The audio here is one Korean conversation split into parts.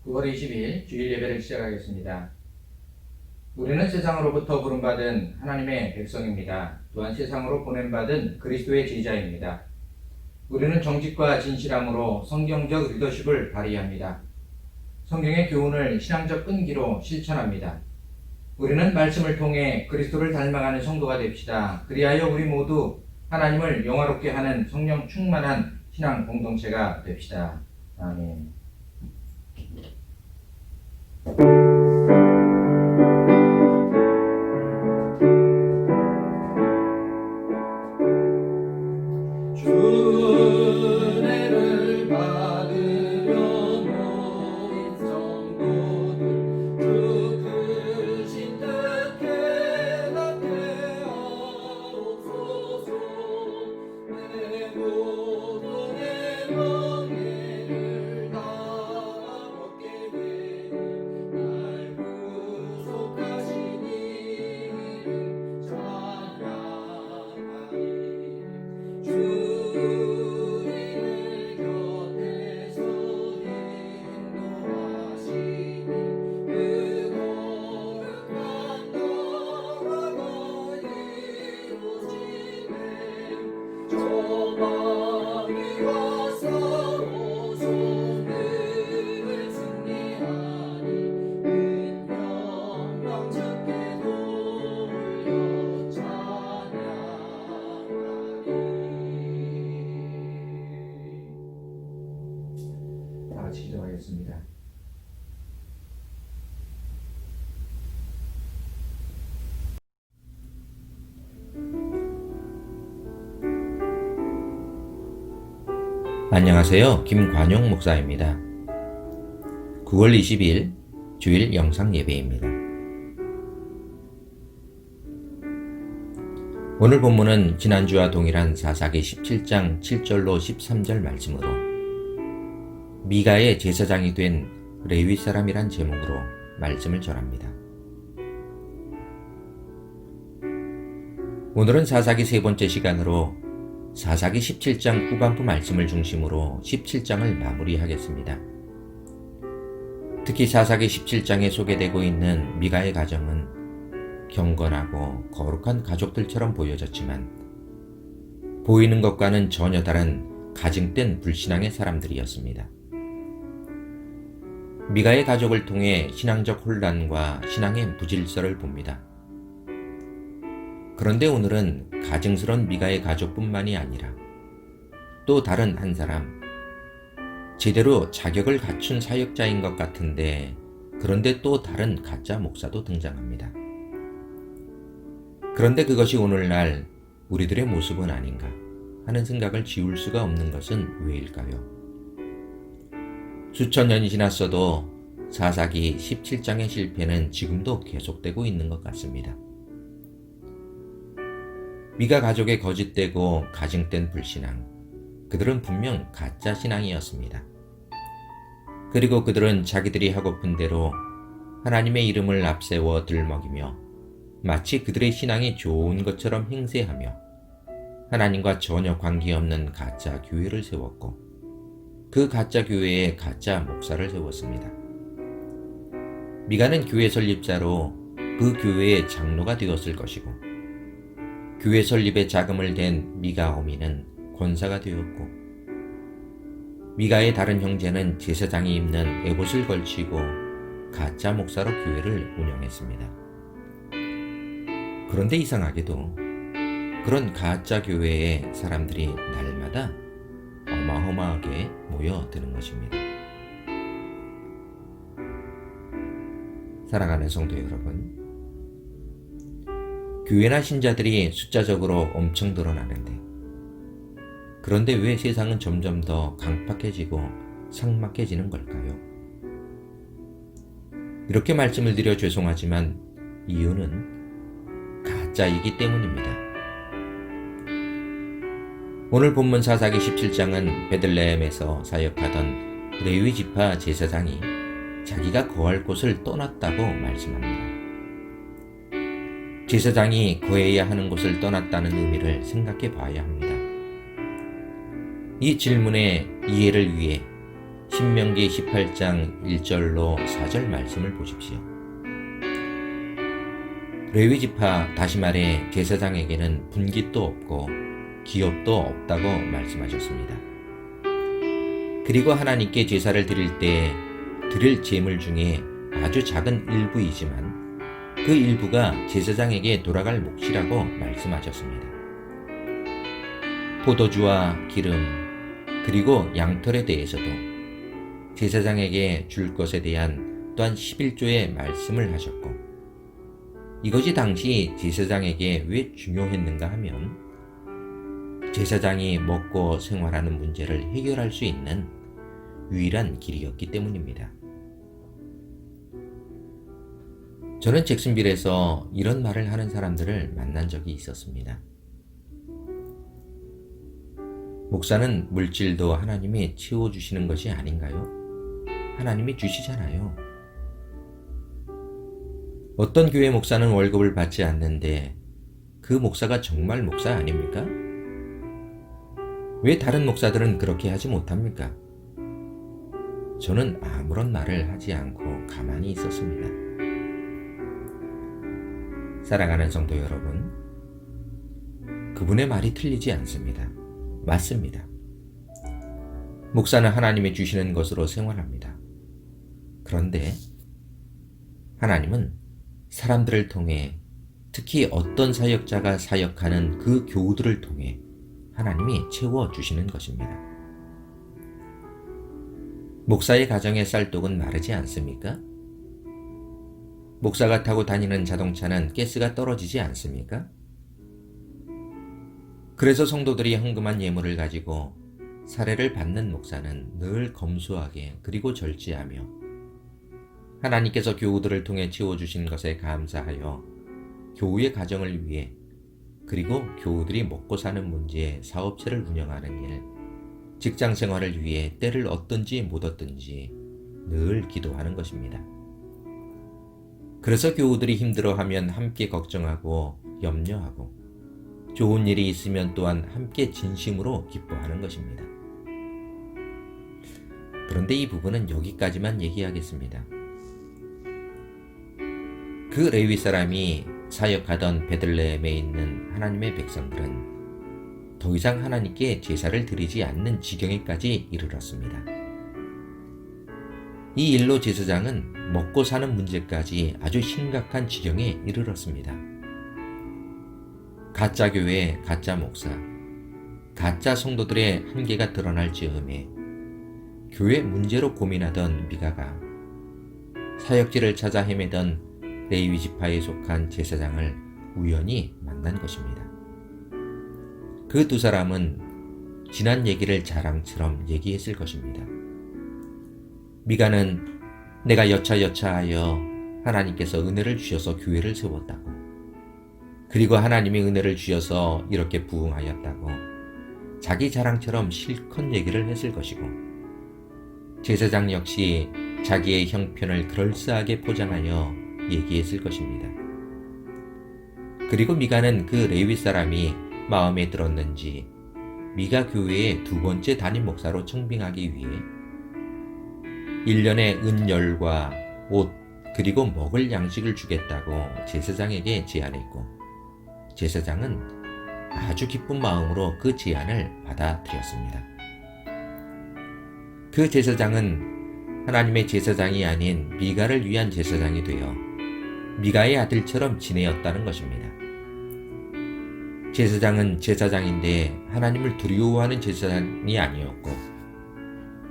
9월 20일 주일 예배를 시작하겠습니다. 우리는 세상으로부터 부름받은 하나님의 백성입니다. 또한 세상으로 보냄받은 그리스도의 제자입니다. 우리는 정직과 진실함으로 성경적 리더십을 발휘합니다. 성경의 교훈을 신앙적 끈기로 실천합니다. 우리는 말씀을 통해 그리스도를 닮아가는 성도가 됩시다. 그리하여 우리 모두 하나님을 영화롭게 하는 성령 충만한 신앙 공동체가 됩시다. 아멘. 주은혜를 받으려 모인 성도들 주 크신 뜻 깨닫게 하옵소서. 내 모든 멍에를 다 얻게 되니 날 구속하신 이름 찬양하리. 주님의 곁에서 인도하시니 그 거룩한 나라가 이루어지네. 저마귀와 싸워서 늘 승리하니 그 영광 주께 돌려 찬양하리. 다 같이 기도하겠습니다. 안녕하세요. 김관용 목사입니다. 9월 20일 주일 영상 예배입니다. 오늘 본문은 지난주와 동일한 사사기 17장 7절로 13절 말씀으로 미가의 제사장이 된 레위 사람이란 제목으로 말씀을 전합니다. 오늘은 사사기 세 번째 시간으로 사사기 17장 후반부 말씀을 중심으로 17장을 마무리하겠습니다. 특히 사사기 17장에 소개되고 있는 미가의 가정은 경건하고 거룩한 가족들처럼 보여졌지만 보이는 것과는 전혀 다른 가증된 불신앙의 사람들이었습니다. 미가의 가족을 통해 신앙적 혼란과 신앙의 무질서를 봅니다. 그런데 오늘은 가증스러운 미가의 가족뿐만이 아니라 또 다른 한 사람, 제대로 자격을 갖춘 사역자인 것 같은데 그런데 또 다른 가짜 목사도 등장합니다. 그런데 그것이 오늘날 우리들의 모습은 아닌가 하는 생각을 지울 수가 없는 것은 왜일까요? 수천 년이 지났어도 사사기 17장의 실패는 지금도 계속되고 있는 것 같습니다. 미가 가족의 거짓되고 가증된 불신앙, 그들은 분명 가짜 신앙이었습니다. 그리고 그들은 자기들이 하고픈 대로 하나님의 이름을 앞세워 들먹이며 마치 그들의 신앙이 좋은 것처럼 행세하며 하나님과 전혀 관계없는 가짜 교회를 세웠고 그 가짜 교회에 가짜 목사를 세웠습니다. 미가는 교회 설립자로 그 교회의 장로가 되었을 것이고 교회 설립에 자금을 댄 미가 어미는 권사가 되었고 미가의 다른 형제는 제사장이 입는 에봇을 걸치고 가짜 목사로 교회를 운영했습니다. 그런데 이상하게도 그런 가짜 교회에 사람들이 날마다 어마어마하게 모여드는 것입니다. 사랑하는 성도 여러분, 교회나 신자들이 숫자적으로 엄청 늘어나는데 그런데 왜 세상은 점점 더 강팍해지고 삭막해지는 걸까요? 이렇게 말씀을 드려 죄송하지만 이유는 가짜이기 때문입니다. 오늘 본문 사사기 17장은 베들레헴에서 사역하던 레위 지파 제사장이 자기가 거할 곳을 떠났다고 말씀합니다. 제사장이 거해야 하는 곳을 떠났다는 의미를 생각해 봐야 합니다. 이 질문의 이해를 위해 신명기 18장 1절로 4절 말씀을 보십시오. 레위 지파, 다시 말해 제사장에게는 분깃도 없고 기업도 없다고 말씀하셨습니다. 그리고 하나님께 제사를 드릴 때 드릴 제물 중에 아주 작은 일부이지만 그 일부가 제사장에게 돌아갈 몫이라고 말씀하셨습니다. 포도주와 기름 그리고 양털에 대해서도 제사장에게 줄 것에 대한 또한 11조의 말씀을 하셨고, 이것이 당시 제사장에게 왜 중요했는가 하면 제사장이 먹고 생활하는 문제를 해결할 수 있는 유일한 길이었기 때문입니다. 저는 잭슨빌에서 이런 말을 하는 사람들을 만난 적이 있었습니다. 목사는 물질도 하나님이 채워주시는 것이 아닌가요? 하나님이 주시잖아요. 어떤 교회 목사는 월급을 받지 않는데 그 목사가 정말 목사 아닙니까? 왜 다른 목사들은 그렇게 하지 못합니까? 저는 아무런 말을 하지 않고 가만히 있었습니다. 사랑하는 성도 여러분, 그분의 말이 틀리지 않습니다. 맞습니다. 목사는 하나님이 주시는 것으로 생활합니다. 그런데 하나님은 사람들을 통해, 특히 어떤 사역자가 사역하는 그 교우들을 통해 하나님이 채워주시는 것입니다. 목사의 가정의 쌀독은 마르지 않습니까? 목사가 타고 다니는 자동차는 가스가 떨어지지 않습니까? 그래서 성도들이 헌금한 예물을 가지고 사례를 받는 목사는 늘 검소하게 그리고 절제하며 하나님께서 교우들을 통해 채워주신 것에 감사하여 교우의 가정을 위해 그리고 교우들이 먹고 사는 문제에 사업체를 운영하는 일, 직장 생활을 위해 때를 얻든지 못 얻든지 늘 기도하는 것입니다. 그래서 교우들이 힘들어하면 함께 걱정하고 염려하고 좋은 일이 있으면 또한 함께 진심으로 기뻐하는 것입니다. 그런데 이 부분은 여기까지만 얘기하겠습니다. 그 레위 사람이 사역하던 베들레헴에 있는 하나님의 백성들은 더 이상 하나님께 제사를 드리지 않는 지경에까지 이르렀습니다. 이 일로 제사장은 먹고 사는 문제까지 아주 심각한 지경에 이르렀습니다. 가짜 교회, 가짜 목사, 가짜 성도들의 한계가 드러날 즈음에 교회 문제로 고민하던 미가가 사역지를 찾아 헤매던 레위 지파에 속한 제사장을 우연히 만난 것입니다. 그 두 사람은 지난 얘기를 자랑처럼 얘기했을 것입니다. 미가는 내가 여차여차하여 하나님께서 은혜를 주셔서 교회를 세웠다고, 그리고 하나님이 은혜를 주셔서 이렇게 부흥하였다고 자기 자랑처럼 실컷 얘기를 했을 것이고, 제사장 역시 자기의 형편을 그럴싸하게 포장하여 얘기했을 것입니다. 그리고 미가는 그 레위 사람이 마음에 들었는지 미가 교회의 두 번째 담임 목사로 청빙하기 위해 1년의 은열과 옷 그리고 먹을 양식을 주겠다고 제사장에게 제안했고, 제사장은 아주 기쁜 마음으로 그 제안을 받아들였습니다. 그 제사장은 하나님의 제사장이 아닌 미가를 위한 제사장이 되어 미가의 아들처럼 지내었다는 것입니다. 제사장은 제사장인데 하나님을 두려워하는 제사장이 아니었고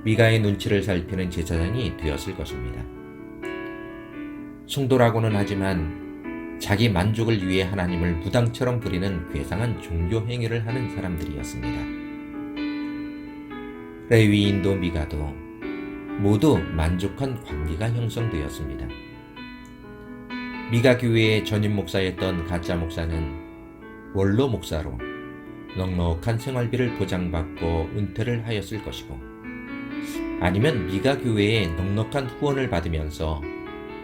미가의 눈치를 살피는 제사장이 되었을 것입니다. 성도라고는 하지만 자기 만족을 위해 하나님을 무당처럼 부리는 괴상한 종교 행위를 하는 사람들이었습니다. 레위인도 미가도 모두 만족한 관계가 형성되었습니다. 미가 교회의 전임 목사였던 가짜 목사는 원로 목사로 넉넉한 생활비를 보장받고 은퇴를 하였을 것이고, 아니면 미가 교회에 넉넉한 후원을 받으면서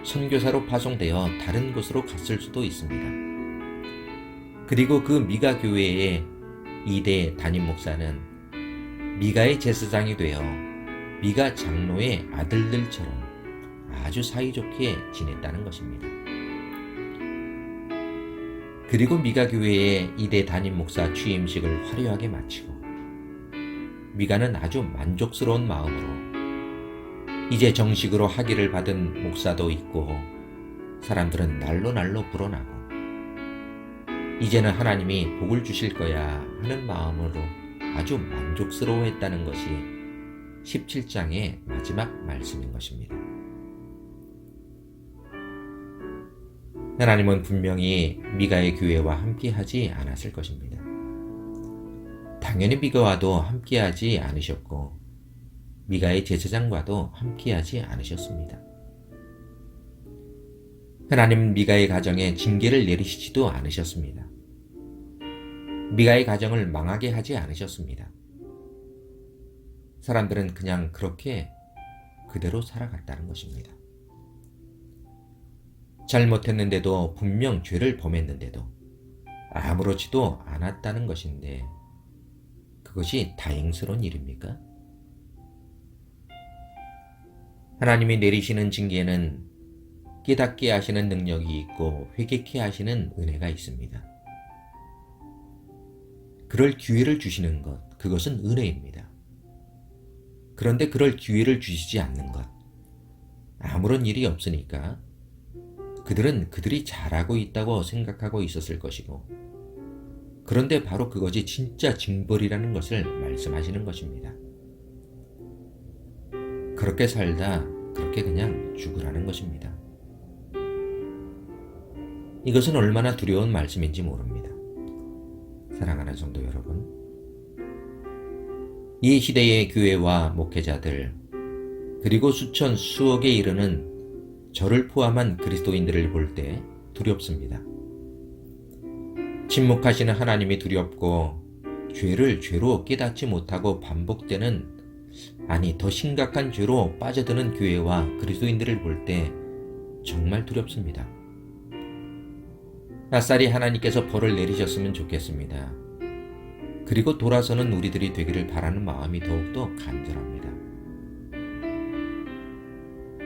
선교사로 파송되어 다른 곳으로 갔을 수도 있습니다. 그리고 그 미가 교회의 2대 담임 목사는 미가의 제사장이 되어 미가 장로의 아들들처럼 아주 사이좋게 지냈다는 것입니다. 그리고 미가 교회의 이대 담임 목사 취임식을 화려하게 마치고 미가는 아주 만족스러운 마음으로 이제 정식으로 학위를 받은 목사도 있고 사람들은 날로 불어나고 이제는 하나님이 복을 주실 거야 하는 마음으로 아주 만족스러워했다는 것이 17장의 마지막 말씀인 것입니다. 하나님은 분명히 미가의 교회와 함께하지 않았을 것입니다. 당연히 미가와도 함께하지 않으셨고 미가의 제사장과도 함께하지 않으셨습니다. 하나님은 미가의 가정에 징계를 내리시지도 않으셨습니다. 미가의 가정을 망하게 하지 않으셨습니다. 사람들은 그냥 그렇게 그대로 살아갔다는 것입니다. 잘못했는데도 분명 죄를 범했는데도 아무렇지도 않았다는 것인데 그것이 다행스러운 일입니까? 하나님이 내리시는 징계는 깨닫게 하시는 능력이 있고 회개케 하시는 은혜가 있습니다. 그럴 기회를 주시는 것, 그것은 은혜입니다. 그런데 그럴 기회를 주시지 않는 것, 아무런 일이 없으니까 그들은 그들이 잘하고 있다고 생각하고 있었을 것이고, 그런데 바로 그것이 진짜 징벌이라는 것을 말씀하시는 것입니다. 그렇게 살다 그렇게 그냥 죽으라는 것입니다. 이것은 얼마나 두려운 말씀인지 모릅니다. 사랑하는 성도 여러분, 이 시대의 교회와 목회자들 그리고 수억에 이르는 저를 포함한 그리스도인들을 볼 때 두렵습니다. 침묵하시는 하나님이 두렵고 죄를 죄로 깨닫지 못하고 반복되는, 아니 더 심각한 죄로 빠져드는 교회와 그리스도인들을 볼 때 정말 두렵습니다. 아싸리 하나님께서 벌을 내리셨으면 좋겠습니다. 그리고 돌아서는 우리들이 되기를 바라는 마음이 더욱더 간절합니다.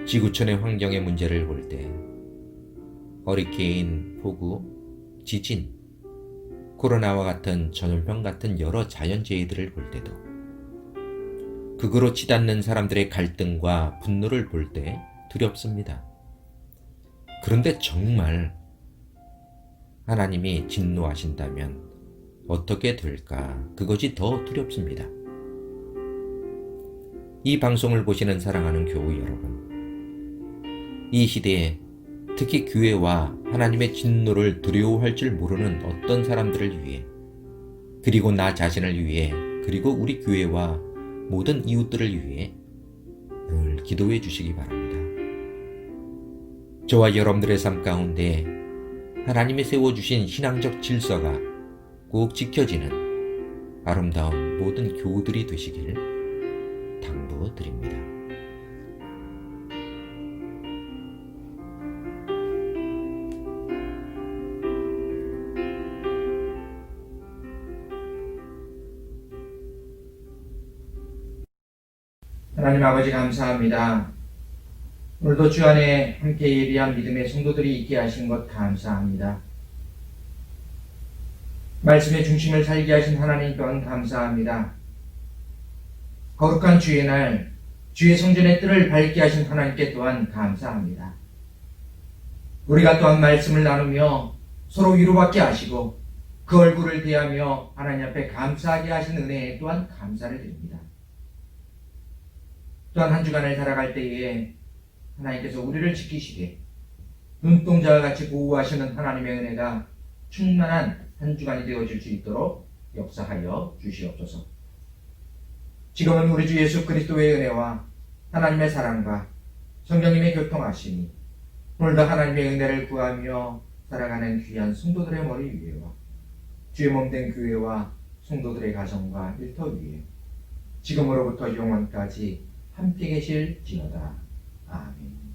지구촌의 환경의 문제를 볼 때 허리케인, 폭우, 지진, 코로나와 같은 전염병 같은 여러 자연재해들을 볼 때도 극으로 치닫는 사람들의 갈등과 분노를 볼 때 두렵습니다. 그런데 정말 하나님이 진노하신다면 어떻게 될까? 그것이 더 두렵습니다. 이 방송을 보시는 사랑하는 교우 여러분, 이 시대에 특히 교회와 하나님의 진노를 두려워할 줄 모르는 어떤 사람들을 위해, 그리고 나 자신을 위해, 그리고 우리 교회와 모든 이웃들을 위해 늘 기도해 주시기 바랍니다. 저와 여러분들의 삶 가운데 하나님이 세워주신 신앙적 질서가 꼭 지켜지는 아름다운 모든 교우들이 되시길 당부드립니다. 하나님 아버지 감사합니다. 오늘도 주 안에 함께 예비한 믿음의 성도들이 있게 하신 것 감사합니다. 말씀의 중심을 살게 하신 하나님 또한 감사합니다. 거룩한 주의 날, 주의 성전의 뜰을 밝게 하신 하나님께 또한 감사합니다. 우리가 또한 말씀을 나누며 서로 위로받게 하시고 그 얼굴을 대하며 하나님 앞에 감사하게 하신 은혜에 또한 감사를 드립니다. 또한 한 주간을 살아갈 때에 하나님께서 우리를 지키시되 눈동자와 같이 보호하시는 하나님의 은혜가 충만한 한 주간이 되어질 수 있도록 역사하여 주시옵소서. 지금은 우리 주 예수 그리스도의 은혜와 하나님의 사랑과 성령님의 교통하심이 오늘도 하나님의 은혜를 구하며 살아가는 귀한 성도들의 머리 위에와 주의 몸된 교회와 성도들의 가정과 일터 위에 지금으로부터 영원까지 함께 계실지어다. 아멘.